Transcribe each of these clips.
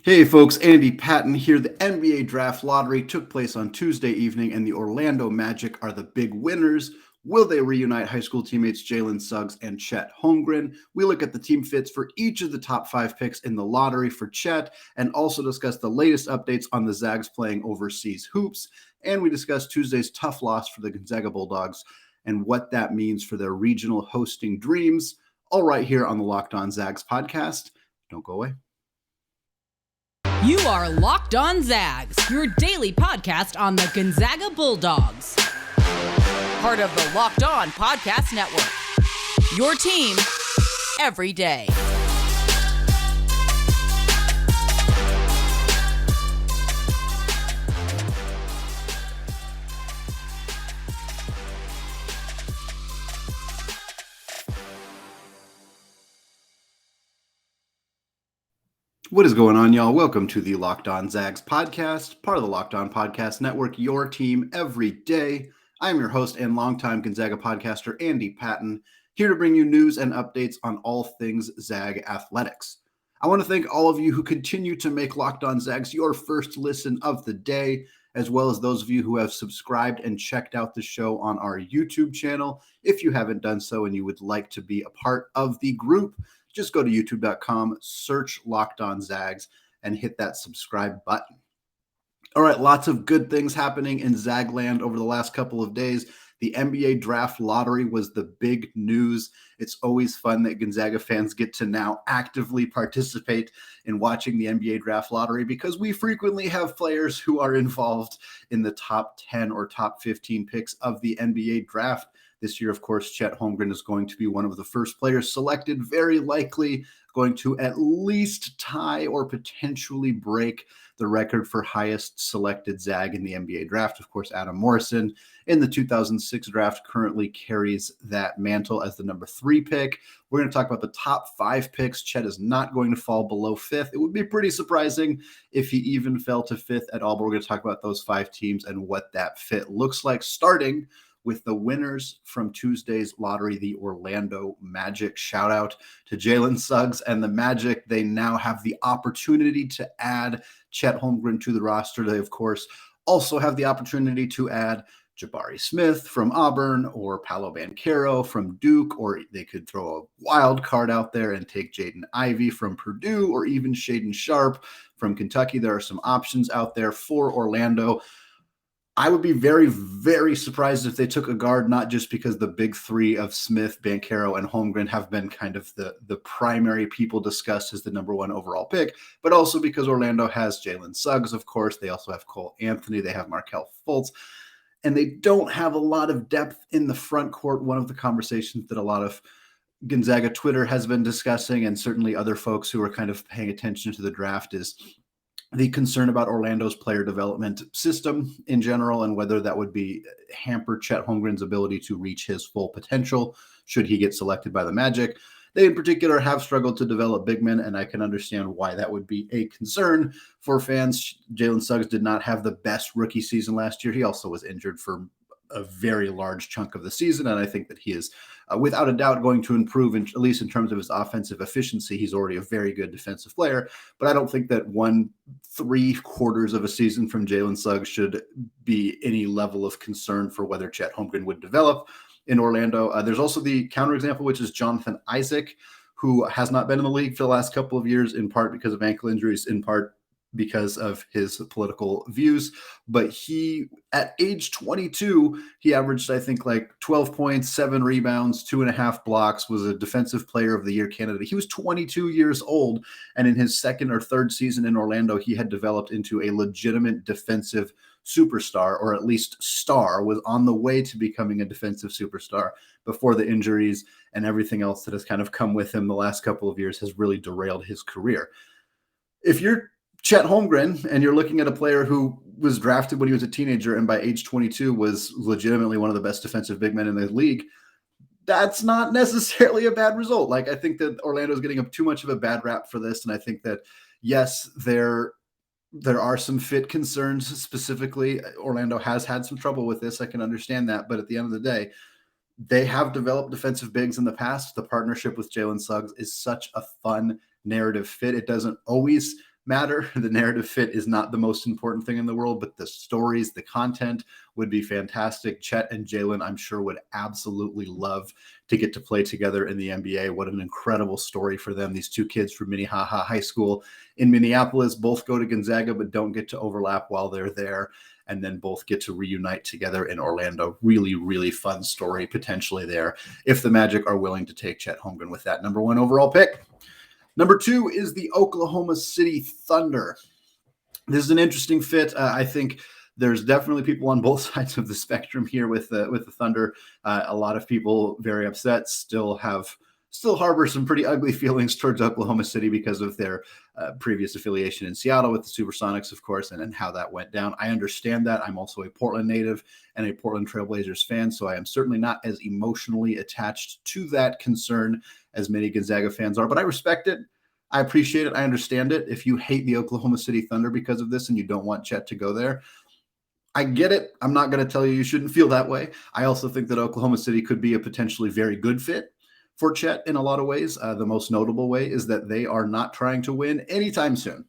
Hey folks, Andy Patton here. The NBA Draft Lottery took place on Tuesday evening, and the Orlando Magic are the big winners. Will they reunite high school teammates Jalen Suggs and Chet Holmgren? We look at the team fits for each of the top 5 picks in the lottery for Chet, and also discuss the latest updates on the Zags playing overseas hoops. And we discuss Tuesday's tough loss for the Gonzaga Bulldogs and what that means for their regional hosting dreams. All right here on the Locked On Zags podcast. Don't go away. You are Locked On Zags, your daily podcast on the Gonzaga Bulldogs. Part of the Locked On Podcast Network. Your team every day. What is going on, y'all? Welcome to the Locked On Zags podcast, part of the Locked On Podcast Network, your team every day. I am your host and longtime Gonzaga podcaster, Andy Patton, here to bring you news and updates on all things Zag athletics. I want to thank all of you who continue to make Locked On Zags your first listen of the day, as well as those of you who have subscribed and checked out the show on our YouTube channel. If you haven't done so and you would like to be a part of the group, just go to youtube.com, search Locked On Zags, and hit that subscribe button. All right, lots of good things happening in Zagland over the last couple of days. The NBA Draft Lottery was the big news. It's always fun that Gonzaga fans get to now actively participate in watching the NBA Draft Lottery because we frequently have players who are involved in the top 10 or top 15 picks of the NBA Draft. This year, of course, Chet Holmgren is going to be one of the first players selected, very likely going to at least tie or potentially break the record for highest selected Zag in the NBA draft. Of course, Adam Morrison in the 2006 draft currently carries that mantle as the number 3 pick. We're going to talk about the top 5 picks. Chet is not going to fall below 5th. It would be pretty surprising if he even fell to 5th at all, but we're going to talk about those 5 teams and what that fit looks like, starting with the winners from Tuesday's lottery, the Orlando Magic. Shout out to Jalen Suggs and the Magic. They now have the opportunity to add Chet Holmgren to the roster. They, of course, also have the opportunity to add Jabari Smith from Auburn or Paolo Banchero from Duke, or they could throw a wild card out there and take Jaden Ivey from Purdue or even Shaden Sharp from Kentucky. There are some options out there for Orlando. I would be very, very surprised if they took a guard, not just because the big 3 of Smith, Banchero, and Holmgren have been kind of the primary people discussed as the number 1 overall pick, but also because Orlando has Jalen Suggs, of course. They also have Cole Anthony. They have Markelle Fultz. And they don't have a lot of depth in the front court. One of the conversations that a lot of Gonzaga Twitter has been discussing, and certainly other folks who are kind of paying attention to the draft, is the concern about Orlando's player development system in general and whether that would be hamper Chet Holmgren's ability to reach his full potential should he get selected by the Magic. They in particular have struggled to develop big men, and I can understand why that would be a concern for fans. Jalen Suggs did not have the best rookie season last year. He also was injured for a very large chunk of the season, and I think that he is without a doubt going to improve, at least in terms of his offensive efficiency. He's already a very good defensive player, but I don't think that 1/3 of a season from Jalen Suggs should be any level of concern for whether Chet Holmgren would develop in Orlando. There's also the counterexample, which is Jonathan Isaac, who has not been in the league for the last couple of years, in part because of ankle injuries, in part because of his political views. But he, at age 22, he averaged, I think, like 12 points, 7 rebounds, 2.5 blocks, was a defensive player of the year candidate. He was 22 years old. And in his second or third season in Orlando, he had developed into a legitimate defensive superstar, or at least star, was on the way to becoming a defensive superstar before the injuries and everything else that has kind of come with him the last couple of years has really derailed his career. If you're Chet Holmgren and you're looking at a player who was drafted when he was a teenager and by age 22 was legitimately one of the best defensive big men in the league, that's not necessarily a bad result. Like, I think that Orlando is getting too much of a bad rap for this. And I think that, yes, there are some fit concerns. Specifically, Orlando has had some trouble with this. I can understand that. But at the end of the day, they have developed defensive bigs in the past. The partnership with Jalen Suggs is such a fun narrative fit. It doesn't always matter. The narrative fit is not the most important thing in the world, but the stories, the content would be fantastic. Chet and Jalen, I'm sure, would absolutely love to get to play together in the NBA. What an incredible story for them. These two kids from Minnehaha High School in Minneapolis both go to Gonzaga, but don't get to overlap while they're there, and then both get to reunite together in Orlando. Really, really fun story potentially there if the Magic are willing to take Chet Holmgren with that number 1 overall pick. Number 2 is the Oklahoma City Thunder. This is an interesting fit. I think there's definitely people on both sides of the spectrum here with the Thunder. A lot of people very upset, still harbor some pretty ugly feelings towards Oklahoma City because of their previous affiliation in Seattle with the Supersonics, of course, and how that went down. I understand that. I'm also a Portland native and a Portland Trailblazers fan, so I am certainly not as emotionally attached to that concern as many Gonzaga fans are, but I respect it. I appreciate it. I understand it. If you hate the Oklahoma City Thunder because of this and you don't want Chet to go there, I get it. I'm not going to tell you shouldn't feel that way. I also think that Oklahoma City could be a potentially very good fit for Chet in a lot of ways. The most notable way is that they are not trying to win anytime soon.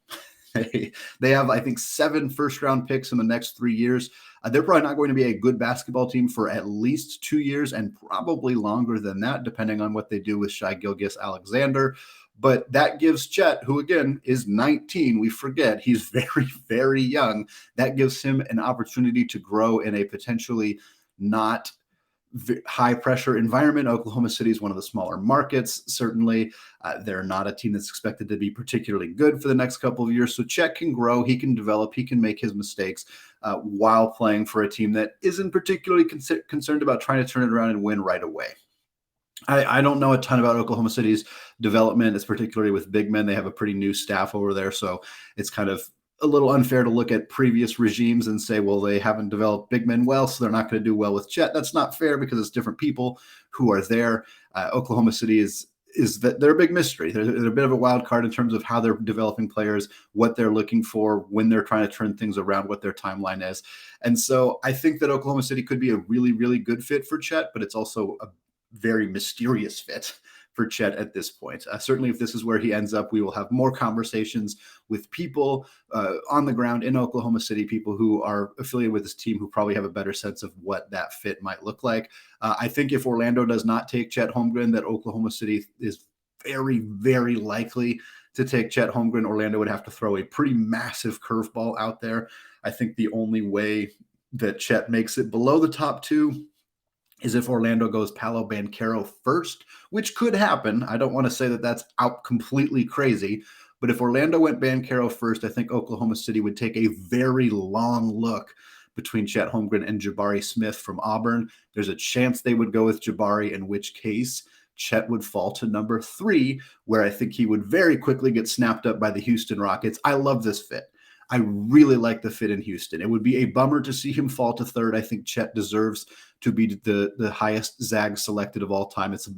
They have, I think, 7 first-round picks in the next 3 years. They're probably not going to be a good basketball team for at least 2 years and probably longer than that, depending on what they do with Shai Gilgeous-Alexander. But that gives Chet, who again is 19, we forget he's very, very young. That gives him an opportunity to grow in a potentially not high pressure environment. Oklahoma City is one of the smaller markets. Certainly, they're not a team that's expected to be particularly good for the next couple of years. So Chet can grow, he can develop, he can make his mistakes while playing for a team that isn't particularly concerned about trying to turn it around and win right away. I don't know a ton about Oklahoma City's development, it's particularly with big men. They have a pretty new staff over there, so it's kind of a little unfair to look at previous regimes and say, well, they haven't developed big men well, so they're not going to do well with Chet. That's not fair because it's different people who are there. Oklahoma City is that they're a big mystery. They're a bit of a wild card in terms of how they're developing players, what they're looking for, when they're trying to turn things around, what their timeline is. And so I think that Oklahoma City could be a really, really good fit for Chet, but it's also a very mysterious fit for Chet at this point. Certainly, if this is where he ends up, we will have more conversations with people on the ground in Oklahoma City, people who are affiliated with this team who probably have a better sense of what that fit might look like. I think if Orlando does not take Chet Holmgren, that Oklahoma City is very, very likely to take Chet Holmgren. Orlando would have to throw a pretty massive curveball out there. I think the only way that Chet makes it below the top 2 is if Orlando goes Paolo Banchero first, which could happen. I don't want to say that that's out completely crazy, but if Orlando went Banchero first, I think Oklahoma City would take a very long look between Chet Holmgren and Jabari Smith from Auburn. There's a chance they would go with Jabari, in which case Chet would fall to number 3, where I think he would very quickly get snapped up by the Houston Rockets. I love this fit. I really like the fit in Houston. It would be a bummer to see him fall to 3rd. I think Chet deserves to be the highest Zags selected of all time. It's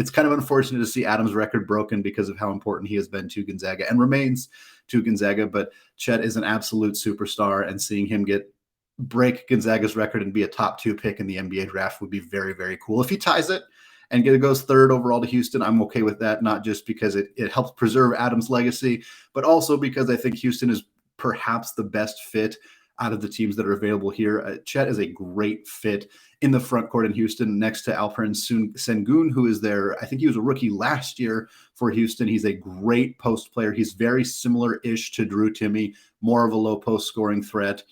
kind of unfortunate to see Adams' record broken because of how important he has been to Gonzaga and remains to Gonzaga. But Chet is an absolute superstar, and seeing him break Gonzaga's record and be a top 2 pick in the NBA draft would be very, very cool. If he ties it and goes 3rd overall to Houston, I'm okay with that. Not just because it helps preserve Adams' legacy, but also because I think Houston is perhaps the best fit out of the teams that are available here. Chet is a great fit in the front court in Houston next to Alperen Sengun, who is there. I think he was a rookie last year for Houston. He's a great post player. He's very similar-ish to Drew Timme, more of a low post scoring threat.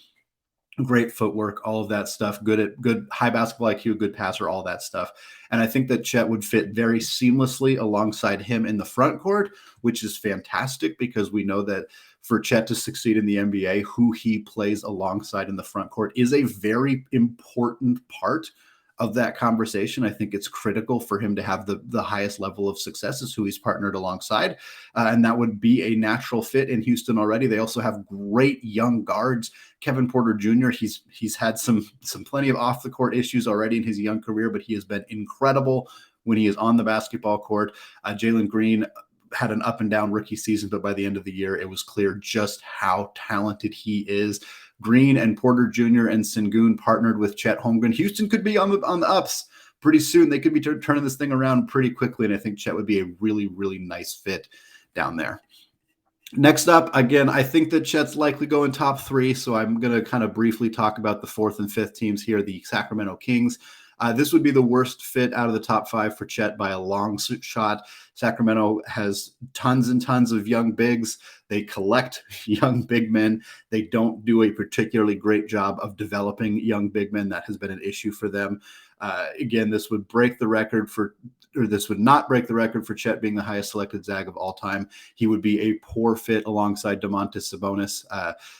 Great footwork, all of that stuff, good high basketball IQ, good passer, all that stuff. And I think that Chet would fit very seamlessly alongside him in the front court, which is fantastic because we know that for Chet to succeed in the NBA, who he plays alongside in the front court is a very important part of that conversation. I think it's critical for him to have the highest level of success is who he's partnered alongside. And that would be a natural fit in Houston already. They also have great young guards. Kevin Porter Jr., he's had some plenty of off the court issues already in his young career, but he has been incredible when he is on the basketball court. Jalen Green had an up and down rookie season, but by the end of the year, it was clear just how talented he is. Green and Porter Jr. and Sengun partnered with Chet Holmgren. Houston could be on the ups pretty soon. They could be turning this thing around pretty quickly, and I think Chet would be a really, really nice fit down there. Next up, again, I think that Chet's likely going top three, so I'm going to kind of briefly talk about the fourth and fifth teams here, the Sacramento Kings. This would be the worst fit out of the top five for Chet by a long shot. Sacramento has tons and tons of young bigs. They collect young big men. They don't do a particularly great job of developing young big men. That has been an issue for them. Again, this would not break the record for Chet being the highest selected Zag of all time. He would be a poor fit alongside Domantas Sabonis.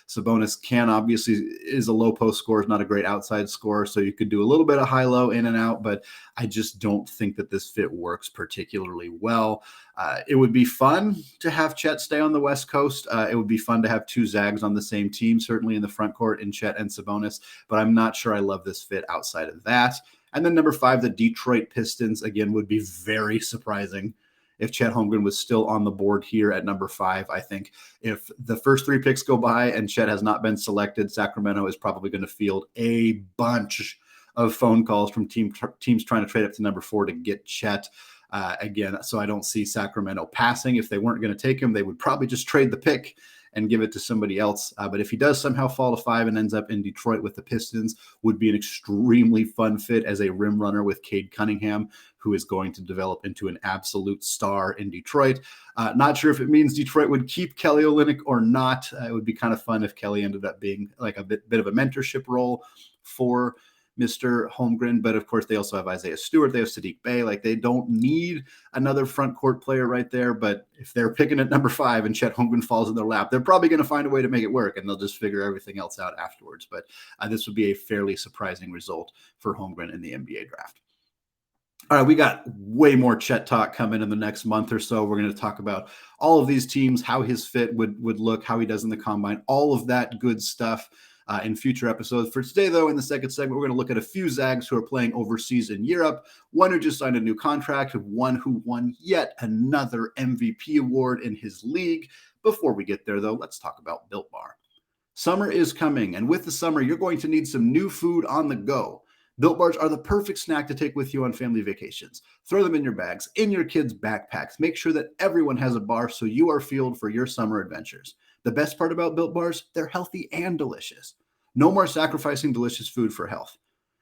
Sabonis is a low post scorer, is not a great outside scorer, so you could do a little bit of high-low in and out, but I just don't think that this fit works particularly well. It would be fun to have Chet stay on the West Coast. It would be fun to have two Zags on the same team, certainly in the front court in Chet and Sabonis, but I'm not sure I love this fit outside of that. And then number 5, the Detroit Pistons, again, would be very surprising if Chet Holmgren was still on the board here at number 5. I think if the first 3 picks go by and Chet has not been selected, Sacramento is probably going to field a bunch of phone calls from teams trying to trade up to number 4 to get Chet. Again, so I don't see Sacramento passing. If they weren't going to take him, they would probably just trade the pick and give it to somebody else. But if he does somehow fall to 5 and ends up in Detroit with the Pistons, would be an extremely fun fit as a rim runner with Cade Cunningham, who is going to develop into an absolute star in Detroit. Not sure if it means Detroit would keep Kelly Olynyk or not. It would be kind of fun if Kelly ended up being like a bit of a mentorship role for Mr. Holmgren, but of course they also have Isaiah Stewart, they have Sadiq Bey. Like, they don't need another front court player right there, but if they're picking at number 5 and Chet Holmgren falls in their lap, they're probably going to find a way to make it work, and they'll just figure everything else out afterwards. But this would be a fairly surprising result for Holmgren in the NBA draft. All right, we got way more Chet talk coming in the next month or so. We're going to talk about all of these teams, how his fit would look, how he does in the combine, all of that good stuff in future episodes. For today, though, in the second segment, we're going to look at a few Zags who are playing overseas in Europe, one who just signed a new contract, one who won yet another MVP award in his league. Before we get there, though, let's talk about Built Bar. Summer is coming, and with the summer, you're going to need some new food on the go. Built Bars are the perfect snack to take with you on family vacations. Throw them in your bags, in your kids' backpacks. Make sure that everyone has a bar so you are fueled for your summer adventures. The best part about Built Bars, they're healthy and delicious. No more sacrificing delicious food for health.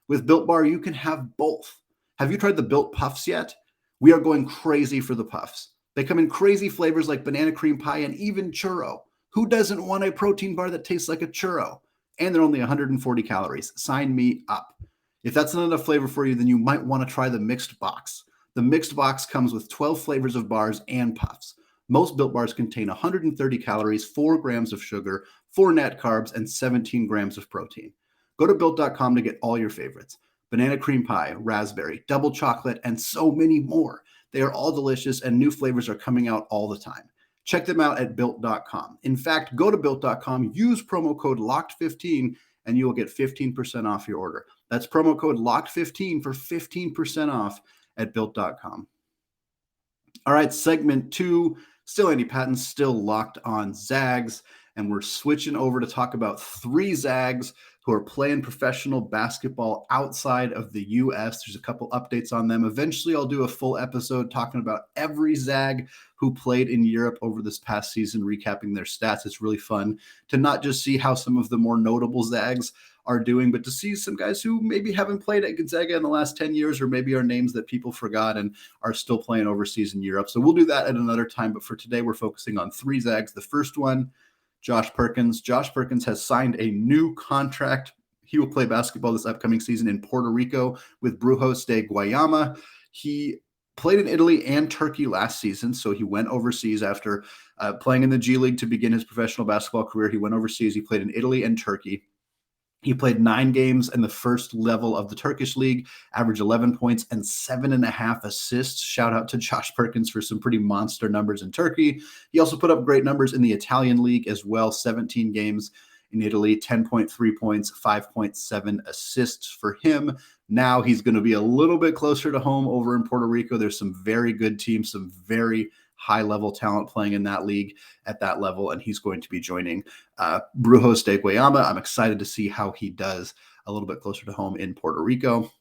With Built Bar, you can have both. Have you tried the Built Puffs yet? We are going crazy for the Puffs. They come in crazy flavors like banana cream pie and even churro. Who doesn't want a protein bar that tastes like a churro? And they're only 140 calories. Sign me up. If that's not enough flavor for you, then you might want to try the mixed box. The mixed box comes with 12 flavors of bars and puffs. Most Built Bars contain 130 calories, 4 grams of sugar, 4 net carbs, and 17 grams of protein. Go to Built.com to get all your favorites. Banana cream pie, raspberry, double chocolate, and so many more. They are all delicious, and new flavors are coming out all the time. Check them out at Built.com. In fact, go to Built.com, use promo code LOCKED15, and you will get 15% off your order. That's promo code LOCKED15 for 15% off at Built.com. All right, segment 2. Still Andy Patton, still locked on Zags, and we're switching over to talk about 3 Zags who are playing professional basketball outside of the U.S. There's a couple updates on them. Eventually, I'll do a full episode talking about every Zag who played in Europe over this past season, recapping their stats. It's really fun to not just see how some of the more notable Zags are doing, but to see some guys who maybe haven't played at Gonzaga in the last 10 years, or maybe are names that people forgot and are still playing overseas in Europe. So we'll do that at another time. But for today, we're focusing on 3 Zags. The first one, Josh Perkins. Josh Perkins has signed a new contract. He will play basketball this upcoming season in Puerto Rico with Brujos de Guayama. He played in Italy and Turkey last season, so he went overseas after playing in the G League to begin his professional basketball career. He went overseas. He played in Italy and Turkey. He played 9 games in the first level of the Turkish league, averaged 11 points and 7.5 assists. Shout out to Josh Perkins for some pretty monster numbers in Turkey. He also put up great numbers in the Italian league as well. 17 games in Italy, 10.3 points, 5.7 assists for him. Now he's going to be a little bit closer to home over in Puerto Rico. There's some very good teams, some very high-level talent playing in that league at that level, and he's going to be joining Brujos de Guayama. I'm excited to see how he does a little bit closer to home in Puerto Rico.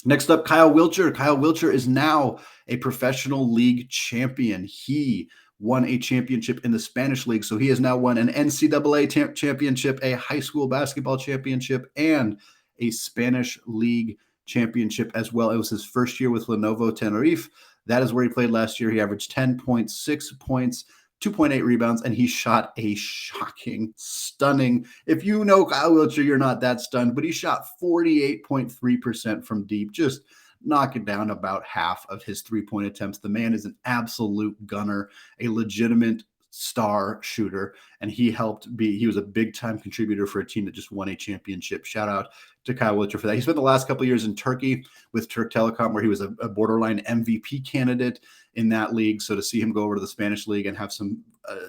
Next up, Kyle Wiltjer. Kyle Wiltjer is now a professional league champion. He won a championship in the Spanish League. So he has now won an NCAA championship, a high school basketball championship, and a Spanish League championship as well. It was his first year with Lenovo Tenerife. That is where he played last year. He averaged 10.6 points, 2.8 rebounds, and he shot a shocking, stunning. If you know Kyle Wiltjer, you're not that stunned, but he shot 48.3% from deep, just knocking down about half of his three-point attempts. The man is an absolute gunner, a legitimate star shooter, and he was a big-time contributor for a team that just won a championship. Shout out to Kyle Wiltjer for that. He spent the last couple of years in Turkey with Turk Telekom, where he was a borderline MVP candidate in that league. So to see him go over to the Spanish League and have some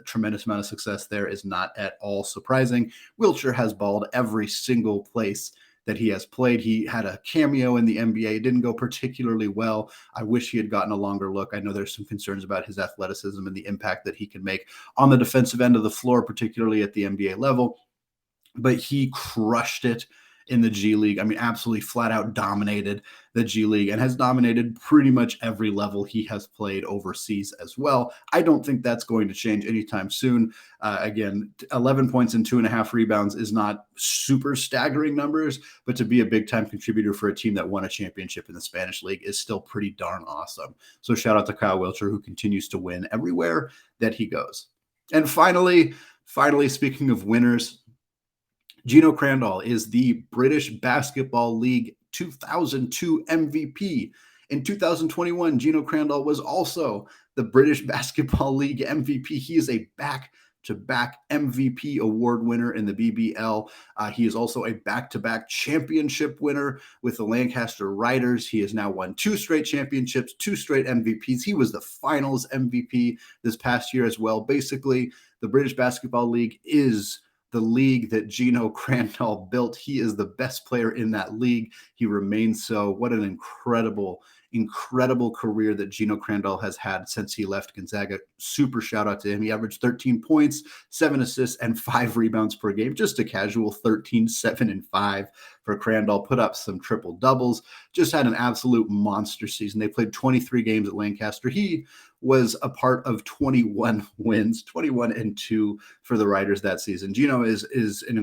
tremendous amount of success there is not at all surprising. Wiltjer has balled every single place that he has played. He had a cameo in the NBA. It didn't go particularly well. I wish he had gotten a longer look. I know there's some concerns about his athleticism and the impact that he can make on the defensive end of the floor, particularly at the NBA level. But he crushed it in the G League. I mean, absolutely flat out dominated the G League and has dominated pretty much every level he has played overseas as well. I don't think that's going to change anytime soon. Again, 11 points and 2.5 rebounds is not super staggering numbers, but to be a big time contributor for a team that won a championship in the Spanish League is still pretty darn awesome. So shout out to Kyle Wiltjer, who continues to win everywhere that he goes. And finally, speaking of winners, Geno Crandall is the British Basketball League 2002 MVP. In 2021, Geno Crandall was also the British Basketball League MVP. He is a back-to-back MVP award winner in the BBL. He is also a back-to-back championship winner with the Lancaster Riders. He has now won 2 straight championships, 2 straight MVPs. He was the finals MVP this past year as well. Basically, the British Basketball League is the league that Geno Crandall built. He is the best player in that league. He remains so. What an incredible career that Geno Crandall has had since he left Gonzaga. Super shout out to him. He averaged 13 points, 7 assists, and 5 rebounds per game. Just a casual 13, 7, and 5 for Crandall. Put up some triple doubles. Just had an absolute monster season. They played 23 games at Lancaster. He was a part of 21 wins, 21-2 for the Riders that season. Geno is an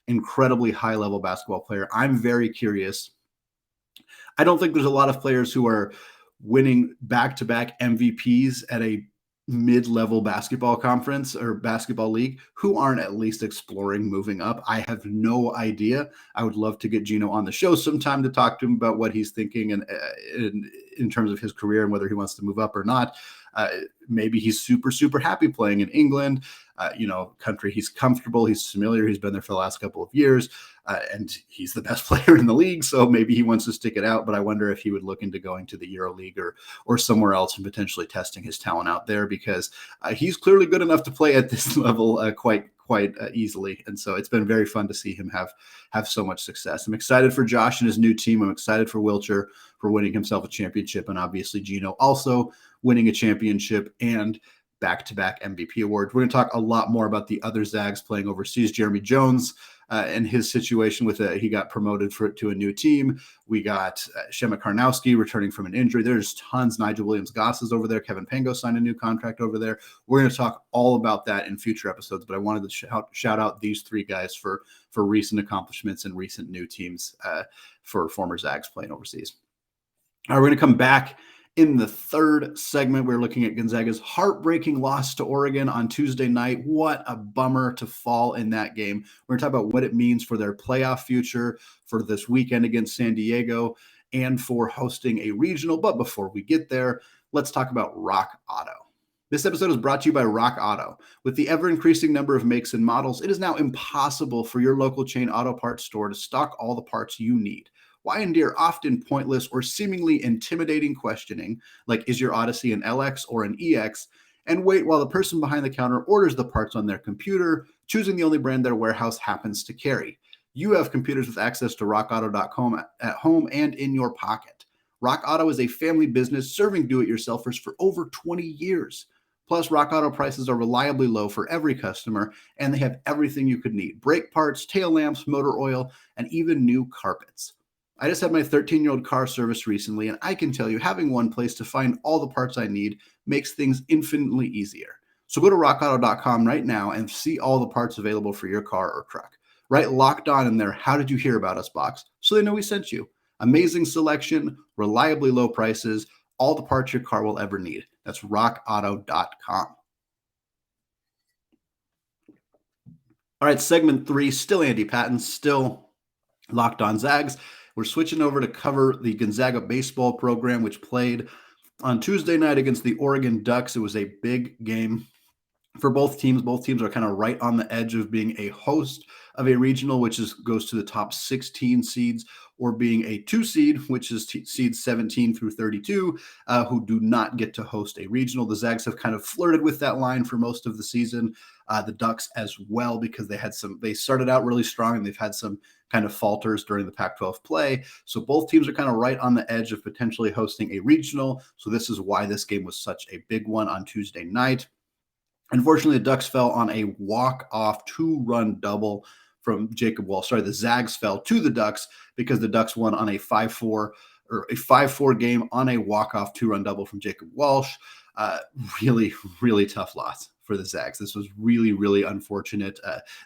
incredibly high-level basketball player. I'm very curious. I don't think there's a lot of players who are winning back-to-back MVPs at a mid-level basketball conference or basketball league who aren't at least exploring moving up. I have no idea. I would love to get Geno on the show sometime to talk to him about what he's thinking and in terms of his career and whether he wants to move up or not. Maybe he's super happy playing in England, country he's comfortable, he's familiar, he's been there for the last couple of years, and he's the best player in the league, so maybe he wants to stick it out, but I wonder if he would look into going to the EuroLeague or somewhere else and potentially testing his talent out there, because he's clearly good enough to play at this level quite easily. And so it's been very fun to see him have so much success. I'm excited for Josh and his new team. I'm excited for Wiltjer for winning himself a championship, and obviously Geno also winning a championship and back-to-back MVP awards. We're going to talk a lot more about the other Zags playing overseas. Jeremy Jones and his situation with he got promoted to a new team. We got Shemek Karnowski returning from an injury. There's tons. Nigel Williams-Goss is over there. Kevin Pango signed a new contract over there. We're going to talk all about that in future episodes, but I wanted to shout out these 3 guys for recent accomplishments and recent new teams for former Zags playing overseas. All right, we're going to come back. In the third segment, we're looking at Gonzaga's heartbreaking loss to Oregon on Tuesday night. What a bummer to fall in that game. We're going to talk about what it means for their playoff future, for this weekend against San Diego, and for hosting a regional. But before we get there, let's talk about Rock Auto. This episode is brought to you by Rock Auto. With the ever-increasing number of makes and models, it is now impossible for your local chain auto parts store to stock all the parts you need. Why endure often pointless or seemingly intimidating questioning, like is your Odyssey an LX or an EX, and wait while the person behind the counter orders the parts on their computer, choosing the only brand their warehouse happens to carry? You have computers with access to rockauto.com at home and in your pocket. Rock Auto is a family business serving do-it-yourselfers for over 20 years. Plus, Rock Auto prices are reliably low for every customer, and they have everything you could need: brake parts, tail lamps, motor oil, and even new carpets. I just had my 13-year-old car serviced recently, and I can tell you having one place to find all the parts I need makes things infinitely easier. So go to rockauto.com right now and see all the parts available for your car or truck. Write Locked On in there, how did you hear about us box, so they know we sent you. Amazing selection, reliably low prices, all the parts your car will ever need. That's rockauto.com. All right, segment 3, still Andy Patton, still Locked On Zags. We're switching over to cover the Gonzaga baseball program, which played on Tuesday night against the Oregon Ducks. It was a big game for both teams. Both teams are kind of right on the edge of being a host of a regional, which goes to the top 16 seeds, or being a 2 seed, which is seeds 17 through 32, who do not get to host a regional. The Zags have kind of flirted with that line for most of the season. The Ducks as well, because they started out really strong and they've had some kind of falters during the Pac-12 play. So both teams are kind of right on the edge of potentially hosting a regional. So this is why this game was such a big one on Tuesday night. Unfortunately, the Ducks fell on a walk-off 2-run double from Jacob Walsh. The Zags fell to the Ducks because the Ducks won on a 5-4 game on a walk-off 2-run double from Jacob Walsh. Really, really tough loss for the Zags. This was really, really unfortunate.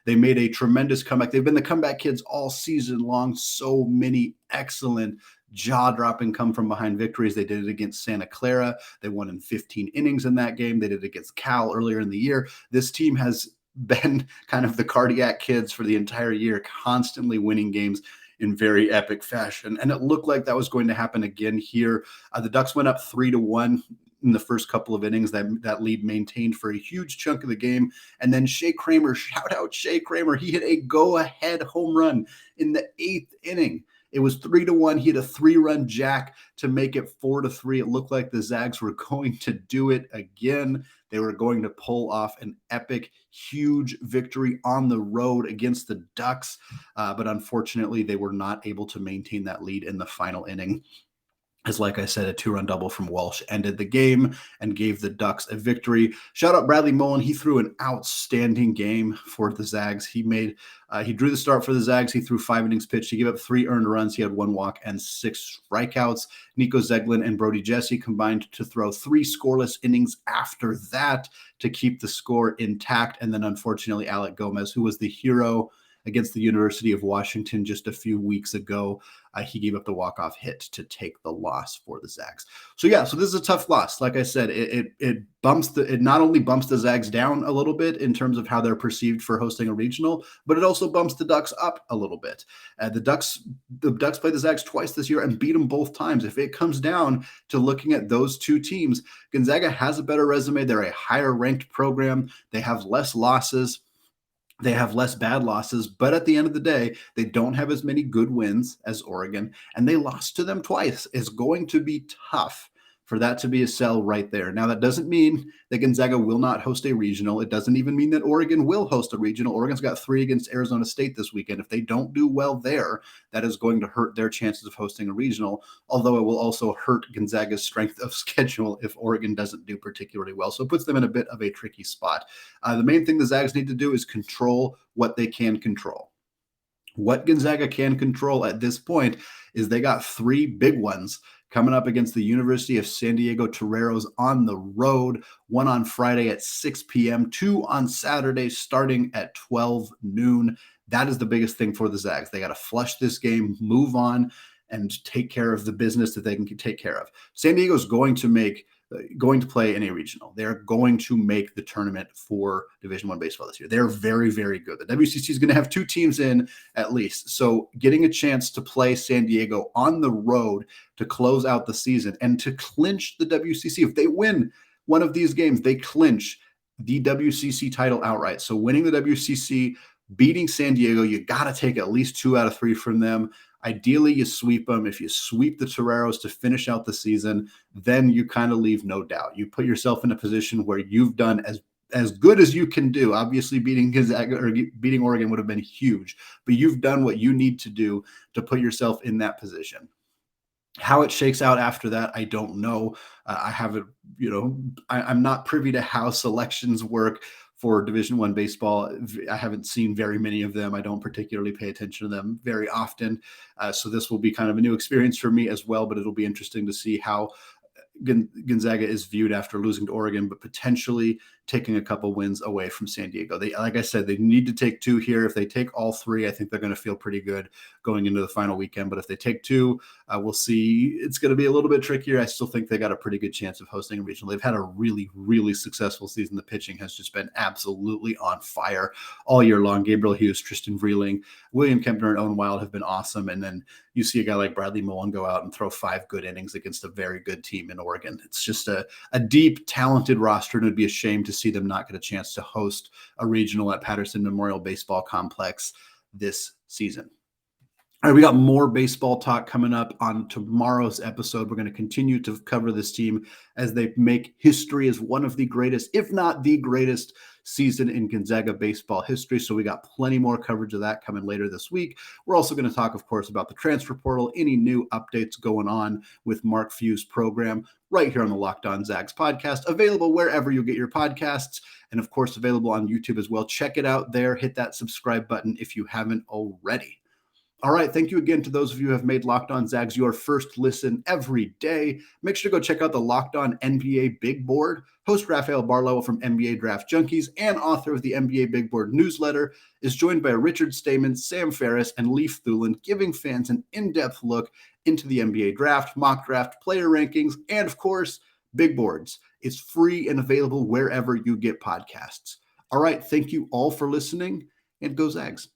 They made a tremendous comeback. They've been the comeback kids all season long. So many excellent jaw-dropping come-from-behind victories. They did it against Santa Clara. They won in 15 innings in that game. They did it against Cal earlier in the year. This team has been kind of the cardiac kids for the entire year, constantly winning games in very epic fashion. And it looked like that was going to happen again here. The Ducks went up 3-1 in the first couple of innings. That lead maintained for a huge chunk of the game. And then Shea Kramer, shout out Shea Kramer, he hit a go-ahead home run in the 8th inning. It was 3-1. He had a 3-run jack to make it 4-3. It looked like the Zags were going to do it again. They were going to pull off an epic, huge victory on the road against the Ducks. But unfortunately, they were not able to maintain that lead in the final inning. As, like I said, a 2-run double from Walsh ended the game and gave the Ducks a victory. Shout out Bradley Mullen. He threw an outstanding game for the Zags. He drew the start for the Zags. He threw 5 innings pitched. He gave up 3 earned runs. He had 1 walk and 6 strikeouts. Nico Zeglin and Brody Jesse combined to throw 3 scoreless innings after that to keep the score intact. And then, unfortunately, Alec Gomez, who was the hero against the University of Washington just a few weeks ago, he gave up the walk-off hit to take the loss for the Zags. So this is a tough loss. Like I said, it not only bumps the Zags down a little bit in terms of how they're perceived for hosting a regional, but it also bumps the Ducks up a little bit. The Ducks played the Zags twice this year and beat them both times. If it comes down to looking at those two teams, Gonzaga has a better resume. They're a higher ranked program. They have less losses. They have less bad losses, but at the end of the day, they don't have as many good wins as Oregon, and they lost to them twice. It's going to be tough for that to be a sell right there. Now, that doesn't mean that Gonzaga will not host a regional. It doesn't even mean that Oregon will host a regional. Oregon's got 3 against Arizona State this weekend. If they don't do well there, that is going to hurt their chances of hosting a regional, although it will also hurt Gonzaga's strength of schedule if Oregon doesn't do particularly well. So it puts them in a bit of a tricky spot. The main thing the Zags need to do is control what they can control. What Gonzaga can control at this point is they got 3 big ones coming up against the University of San Diego Toreros on the road, 1 on Friday at 6 p.m., 2 on Saturday starting at 12 noon. That is the biggest thing for the Zags. They got to flush this game, move on, and take care of the business that they can take care of. San Diego is going to play in a regional. They're going to make the tournament for Division I baseball this year. They're very, very good. The WCC is going to have 2 teams in at least. So getting a chance to play San Diego on the road to close out the season and to clinch the WCC. If they win one of these games, they clinch the WCC title outright. So winning the WCC, beating San Diego, you got to take at least 2 out of 3 from them. Ideally, you sweep them. If you sweep the Toreros to finish out the season, then you kind of leave no doubt. You put yourself in a position where you've done as good as you can do. Obviously, beating Gonzaga or beating Oregon would have been huge, but you've done what you need to do to put yourself in that position. How it shakes out after that, I don't know. I haven't, I'm not privy to how selections work for Division I baseball. I haven't seen very many of them. I don't particularly pay attention to them very often. So this will be kind of a new experience for me as well, but it'll be interesting to see how Gonzaga is viewed after losing to Oregon, but potentially taking a couple wins away from San Diego. Like I said, they need to take 2 here. If they take all 3, I think they're going to feel pretty good going into the final weekend. But if they take 2, we'll see. It's going to be a little bit trickier. I still think they got a pretty good chance of hosting a regional. They've had a really, really successful season. The pitching has just been absolutely on fire all year long. Gabriel Hughes, Tristan Vreeling, William Kempner, and Owen Wild have been awesome. And then you see a guy like Bradley Mullen go out and throw 5 good innings against a very good team in Oregon. It's just a deep, talented roster, and it'd be a shame to see them not get a chance to host a regional at Patterson Memorial Baseball Complex this season. All right, we got more baseball talk coming up on tomorrow's episode. We're going to continue to cover this team as they make history as one of the greatest, if not the greatest, season in Gonzaga baseball history. So we got plenty more coverage of that coming later this week. We're also going to talk, of course, about the transfer portal, any new updates going on with Mark Few's program right here on the Locked On Zags podcast, available wherever you get your podcasts, and of course, available on YouTube as well. Check it out there. Hit that subscribe button if you haven't already. All right, thank you again to those of you who have made Locked On Zags your first listen every day. Make sure to go check out the Locked On NBA Big Board. Host Rafael Barlow from NBA Draft Junkies and author of the NBA Big Board newsletter is joined by Richard Stamen, Sam Ferris, and Leif Thulin, giving fans an in-depth look into the NBA draft, mock draft, player rankings, and of course, big boards. It's free and available wherever you get podcasts. All right, thank you all for listening, and go Zags.